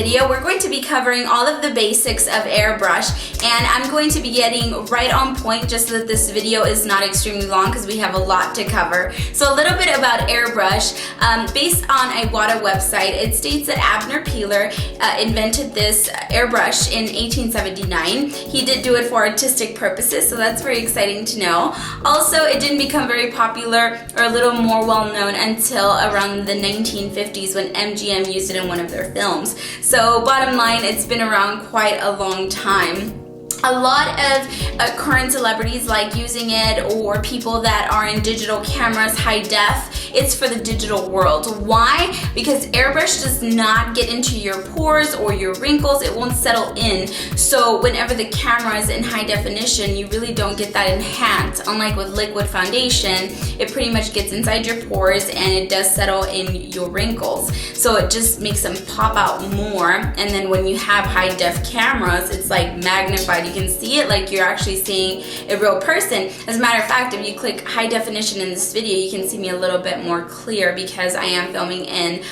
video, we're going to be covering all of the basics of airbrush, and I'm going to be getting right on point just so that this video is not extremely long because we have a lot to cover. So a little bit about airbrush. Based on a Iwata website, it states that Abner Peeler invented this airbrush in 1879. He did do it for artistic purposes, so that's very exciting to know. Also, it didn't become very popular or a little more well known until around the 1950s when MGM used it in one of their films. So bottom line, it's been around quite a long time. A lot of current celebrities like using it, or people that are in digital cameras, high def. It's for the digital world. Why? Because airbrush does not get into your pores or your wrinkles. It won't settle in. So whenever the camera is in high definition, you really don't get that enhanced. Unlike with liquid foundation, it pretty much gets inside your pores and it does settle in your wrinkles. So it just makes them pop out more. And then when you have high def cameras, it's like magnified. You can see it like you're actually seeing a real person. As a matter of fact, if you click high definition in this video, you can see me a little bit more clear because I am filming in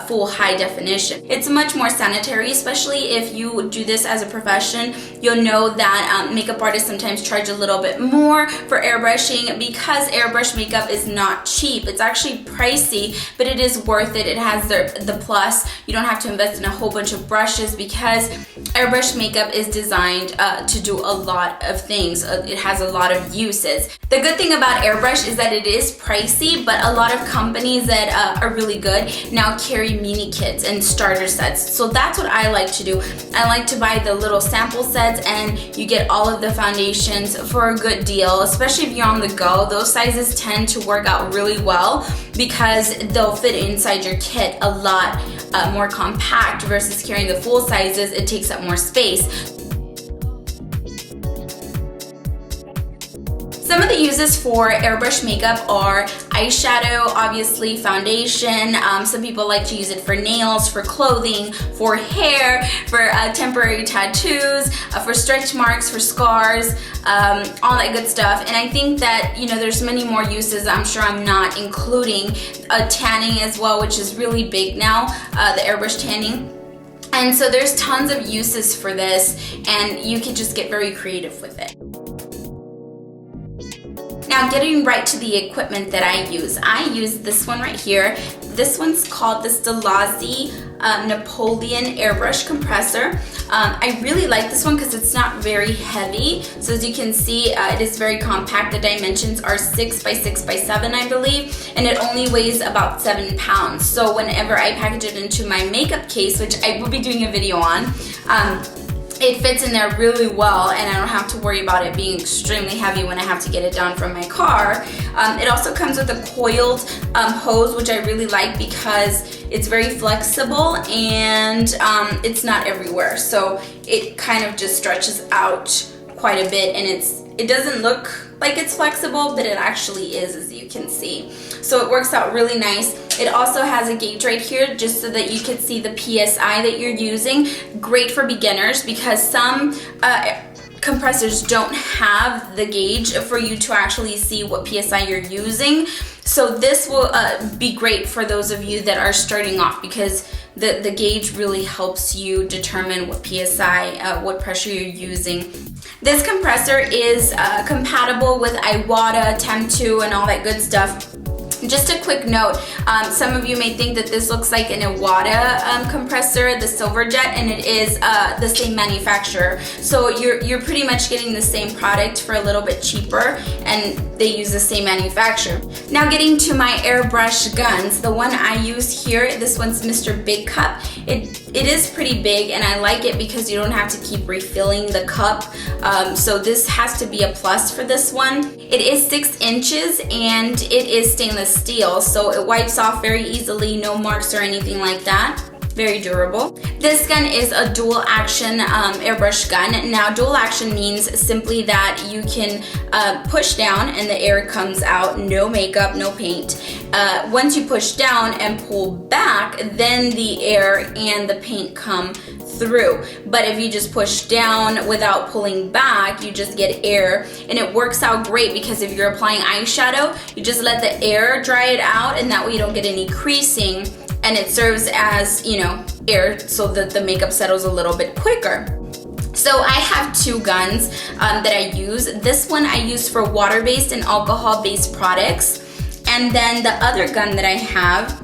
full high definition. It's much more sanitary, especially if you do this as a profession. You'll know that makeup artists sometimes charge a little bit more for airbrushing because airbrush makeup is not cheap. It's actually pricey, but it is worth it. It has the plus. You don't have to invest in a whole bunch of brushes because airbrush makeup is designed to do a lot of things. It has a lot of uses. The good thing about airbrush is that it is pricey, but a lot of companies that are really good now carry mini kits and starter sets. So that's what I like to do. I like to buy the little sample sets and you get all of the foundations for a good deal, especially if you're on the go. Those sizes tend to work out really well because they'll fit inside your kit a lot more compact versus carrying the full sizes. It takes up more space. Some of the uses for airbrush makeup are eyeshadow, obviously foundation. Some people like to use it for nails, for clothing, for hair, for temporary tattoos, for stretch marks, for scars, all that good stuff. And I think that, you know, there's many more uses. I'm sure I'm not including tanning as well, which is really big now, the airbrush tanning. And so there's tons of uses for this, and you can just get very creative with it. Now, getting right to the equipment that I use this one right here. This one's called the Stilazzi Napoleon Airbrush Compressor. I really like this one because it's not very heavy. So as you can see, it is very compact. The dimensions are 6 by 6 by 7, I believe, and it only weighs about 7 pounds. So whenever I package it into my makeup case, which I will be doing a video on, it fits in there really well, and I don't have to worry about it being extremely heavy when I have to get it down from my car. It also comes with a coiled hose, which I really like because it's very flexible and it's not everywhere. So it kind of just stretches out quite a bit, and it doesn't look like it's flexible, but it actually is, as you can see. So it works out really nice. It also has a gauge right here just so that you can see the PSI that you're using. Great for beginners because some compressors don't have the gauge for you to actually see what PSI you're using. So this will be great for those of you that are starting off because the gauge really helps you determine what PSI, what pressure you're using. This compressor is compatible with Iwata, Temptu, and all that good stuff. Just a quick note, some of you may think that this looks like an Iwata compressor, the Silver Jet, and it is the same manufacturer. So you're pretty much getting the same product for a little bit cheaper, and they use the same manufacturer. Now getting to my airbrush guns, the one I use here, this one's Mr. Big Cup. It is pretty big, and I like it because you don't have to keep refilling the cup. So this has to be a plus for this one. It is 6 inches and it is stainless steel, so it wipes off very easily, no marks or anything like that. Very durable. This gun is a dual action airbrush gun. Now dual action means simply that you can push down and the air comes out, no makeup, no paint. Once you push down and pull back, then the air and the paint come through. But if you just push down without pulling back, you just get air, and it works out great because if you're applying eyeshadow, you just let the air dry it out, and that way you don't get any creasing and it serves as, you know, air so that the makeup settles a little bit quicker. So I have two guns that I use. This one I use for water-based and alcohol-based products. And then the other gun that I have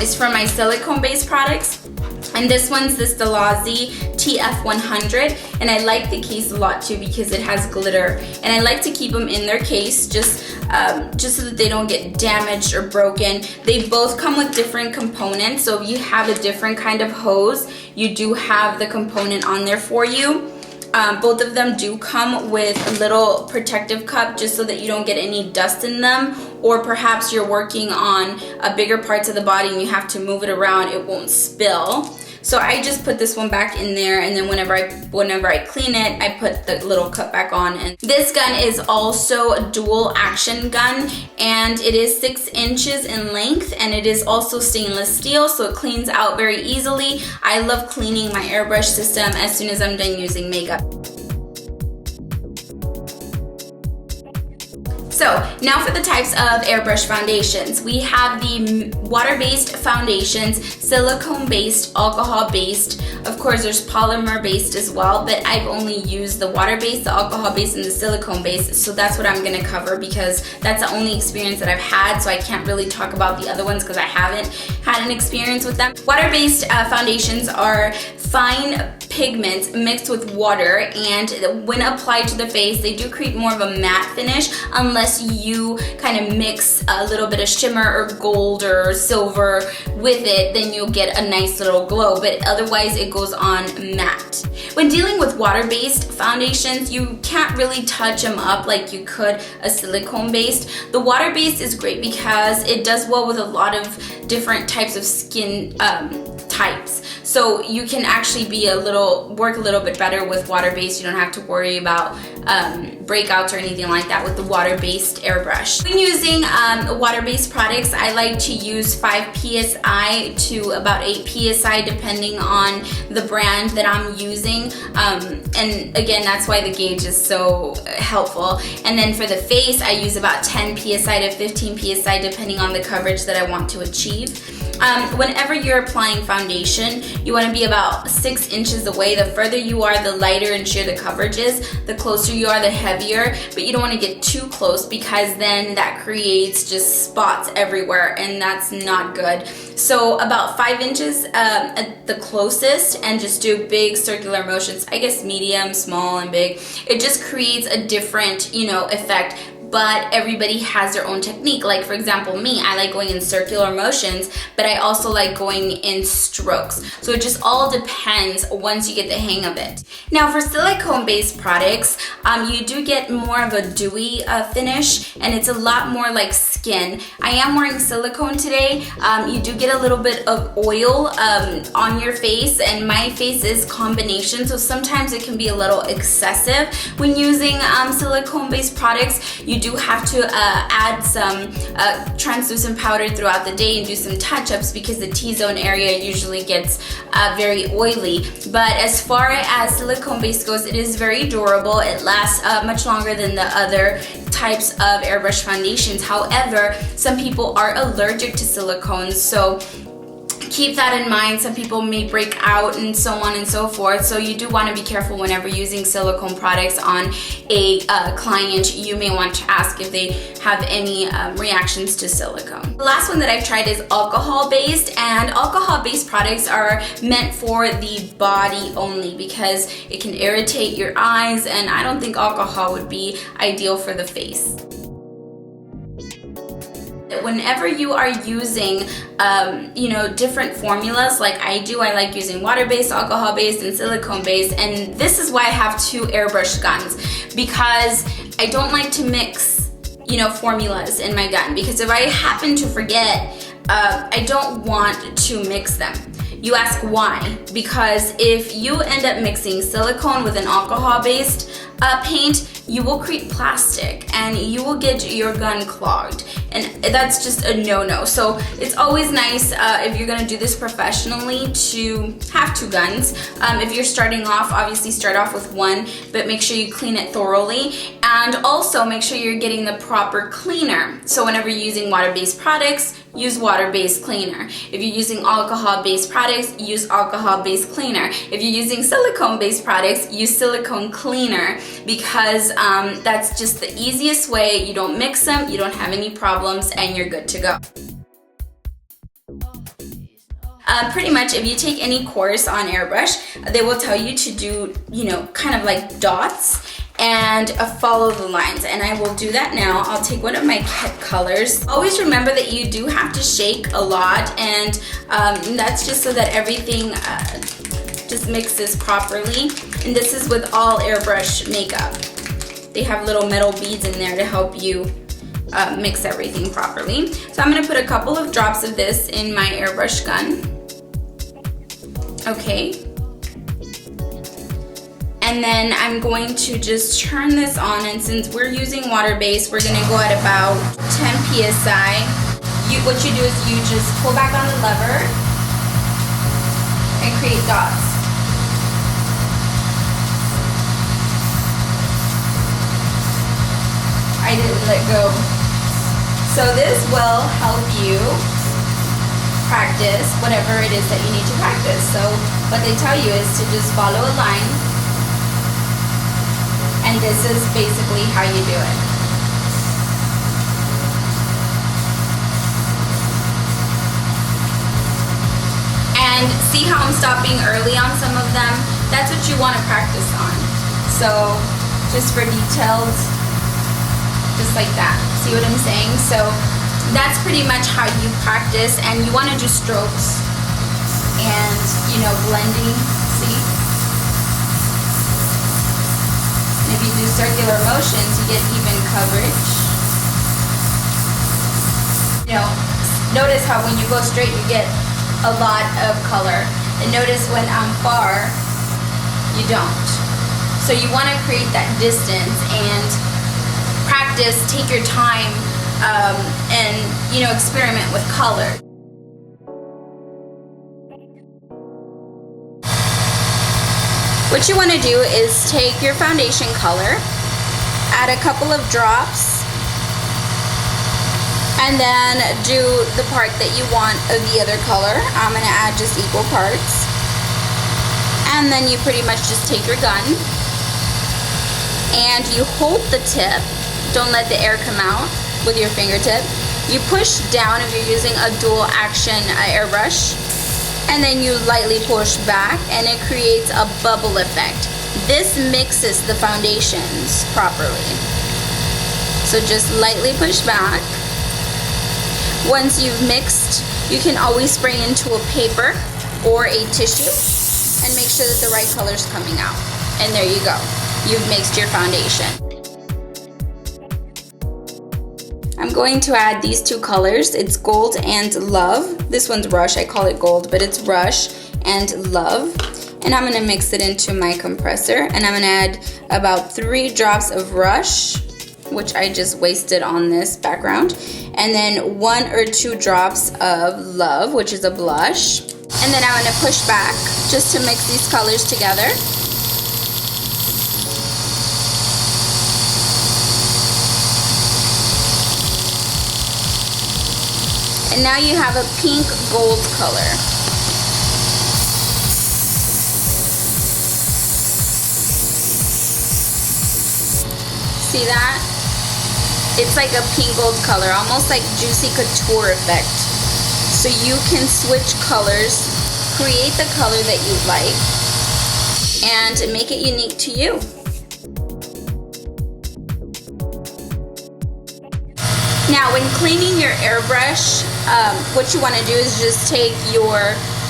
is for my silicone-based products. And this one's the Stilazzi TF100, and I like the case a lot too because it has glitter, and I like to keep them in their case just so that they don't get damaged or broken. They both come with different components, so if you have a different kind of hose, you do have the component on there for you. Both of them do come with a little protective cup just so that you don't get any dust in them, or perhaps you're working on bigger parts of the body and you have to move it around, it won't spill. So I just put this one back in there, and then whenever I clean it, I put the little cup back on. And this gun is also a dual action gun, and it is 6 inches in length, and it is also stainless steel, so it cleans out very easily. I love cleaning my airbrush system as soon as I'm done using makeup. So now for the types of airbrush foundations. We have the water-based foundations, silicone-based, alcohol-based. Of course, there's polymer-based as well, but I've only used the water-based, the alcohol-based, and the silicone-based, so that's what I'm gonna cover because that's the only experience that I've had, so I can't really talk about the other ones because I haven't had an experience with them. Water-based foundations are fine pigments mixed with water, and when applied to the face, they do create more of a matte finish unless you kind of mix a little bit of shimmer or gold or silver with it, then you'll get a nice little glow, but otherwise it goes on matte. When dealing with water-based foundations, you can't really touch them up like you could a silicone-based. The water-based is great because it does well with a lot of different types of skin types. So you can actually work a little bit better with water-based. You don't have to worry about breakouts or anything like that with the water-based airbrush. When using water-based products, I like to use 5 psi to about 8 psi depending on the brand that I'm using. And again, that's why the gauge is so helpful. And then for the face, I use about 10 psi to 15 psi depending on the coverage that I want to achieve. Whenever you're applying foundation, you want to be about 6 inches away. The further you are, the lighter and sheer the coverage is. The closer you are, the heavier, but you don't want to get too close because then that creates just spots everywhere, and that's not good. So about 5 inches at the closest, and just do big circular motions. I guess medium, small, and big. It just creates a different, effect. But everybody has their own technique. Like for example, me, I like going in circular motions, but I also like going in strokes. So it just all depends once you get the hang of it. Now for silicone-based products, you do get more of a dewy finish, and it's a lot more like skin. I am wearing silicone today. You do get a little bit of oil on your face, and my face is combination, so sometimes it can be a little excessive when using silicone-based products. You do have to add some translucent powder throughout the day and do some touch-ups because the T-zone area usually gets very oily. But as far as silicone base goes, it is very durable. It lasts much longer than the other types of airbrush foundations. However, some people are allergic to silicones, so keep that in mind. Some people may break out and so on and so forth, so you do want to be careful whenever using silicone products on a client. You may want to ask if they have any reactions to silicone. The last one that I've tried is alcohol-based, and alcohol-based products are meant for the body only because it can irritate your eyes, and I don't think alcohol would be ideal for the face. Whenever you are using, different formulas like I do, I like using water-based, alcohol-based, and silicone-based, and this is why I have 2 airbrush guns, because I don't like to mix, formulas in my gun, because if I happen to forget, I don't want to mix them. You ask why? Because if you end up mixing silicone with an alcohol-based paint, you will create plastic and you will get your gun clogged. and that's just a no-no. So it's always nice if you're gonna do this professionally to have 2 guns. If you're starting off, obviously start off with 1, but make sure you clean it thoroughly, and also make sure you're getting the proper cleaner. So whenever you're using water-based products, use water-based cleaner. If you're using alcohol-based products, use alcohol-based cleaner. If you're using silicone-based products, use silicone cleaner, because that's just the easiest way. You don't mix them, you don't have any problems, and you're good to go. Pretty much, if you take any course on airbrush, they will tell you to do, you know, kind of like dots and follow the lines, and I will do that now. I'll take one of my Kett colors. Always remember that you do have to shake a lot, and that's just so that everything just mixes properly. And this is with all airbrush makeup. They have little metal beads in there to help you mix everything properly. So I'm gonna put a couple of drops of this in my airbrush gun. Okay. And then I'm going to just turn this on, and since we're using water-based, we're gonna go at about 10 psi. What you do is you just pull back on the lever and create dots. I didn't let go. So this will help you practice whatever it is that you need to practice. So what they tell you is to just follow a line, and this is basically how you do it. And see how I'm stopping early on some of them? That's what you want to practice on. So just for details, just like that. See what I'm saying? So that's pretty much how you practice, and you want to do strokes and, you know, blending. See? And if you do circular motions, you get even coverage. You know, notice how when you go straight, you get a lot of color, and notice when I'm far, you don't. So you want to create that distance and practice, take your time, and, you know, experiment with color. What you want to do is take your foundation color, add a couple of drops, and then do the part that you want of the other color. I'm going to add just equal parts. And then you pretty much just take your gun and you hold the tip. Don't let the air come out with your fingertip. You push down if you're using a dual action airbrush, and then you lightly push back, and it creates a bubble effect. This mixes the foundations properly. So just lightly push back. Once you've mixed, you can always spray into a paper or a tissue and make sure that the right color is coming out. And there you go. You've mixed your foundation. I'm going to add these 2 colors. It's Gold and Love. This one's Rush. I call it Gold, but it's Rush and Love. And I'm going to mix it into my compressor. And I'm going to add about 3 drops of Rush, which I just wasted on this background. And then 1 or 2 drops of Love, which is a blush. And then I'm going to push back just to mix these colors together. And now you have a pink gold color. See that? It's like a pink gold color, almost like Juicy Couture effect. So you can switch colors, create the color that you like, and make it unique to you. Now, when cleaning your airbrush, what you want to do is just take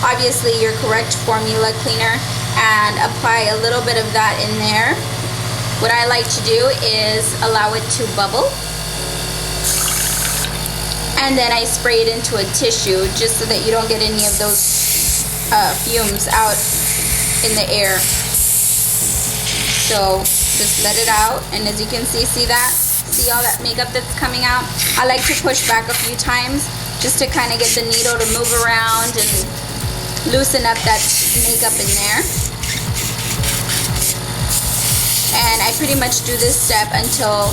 obviously your correct formula cleaner and apply a little bit of that in there. What I like to do is allow it to bubble, and then I spray it into a tissue just so that you don't get any of those fumes out in the air. So just let it out, and as you can see that? See all that makeup that's coming out? I like to push back a few times just to kind of get the needle to move around and loosen up that makeup in there. And I pretty much do this step until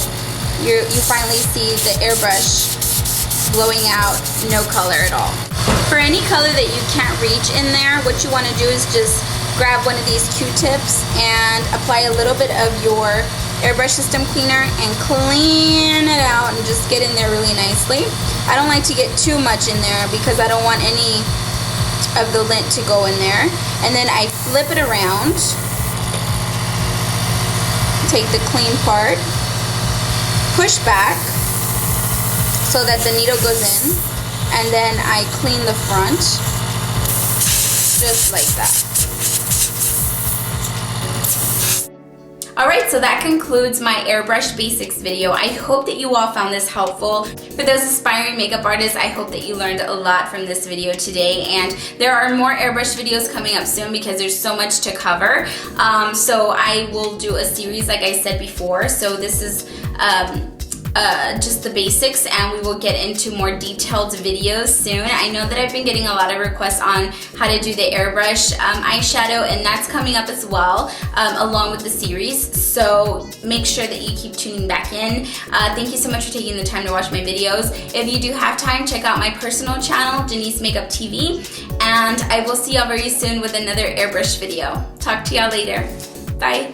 you finally see the airbrush blowing out no color at all. For any color that you can't reach in there, what you want to do is just grab one of these Q-tips and apply a little bit of your airbrush system cleaner and clean it out and just get in there really nicely. I don't like to get too much in there because I don't want any of the lint to go in there. And then I flip it around, take the clean part, push back so that the needle goes in, and then I clean the front just like that. Alright, so that concludes my Airbrush Basics video. I hope that you all found this helpful. For those aspiring makeup artists, I hope that you learned a lot from this video today, and there are more airbrush videos coming up soon because there's so much to cover. So I will do a series like I said before. So this is just the basics, and we will get into more detailed videos soon. I know that I've been getting a lot of requests on how to do the airbrush eyeshadow, and that's coming up as well, along with the series. So make sure that you keep tuning back in. Thank you so much for taking the time to watch my videos. If you do have time, check out my personal channel, Denise Makeup TV, and I will see y'all very soon with another airbrush video. Talk to y'all later. Bye.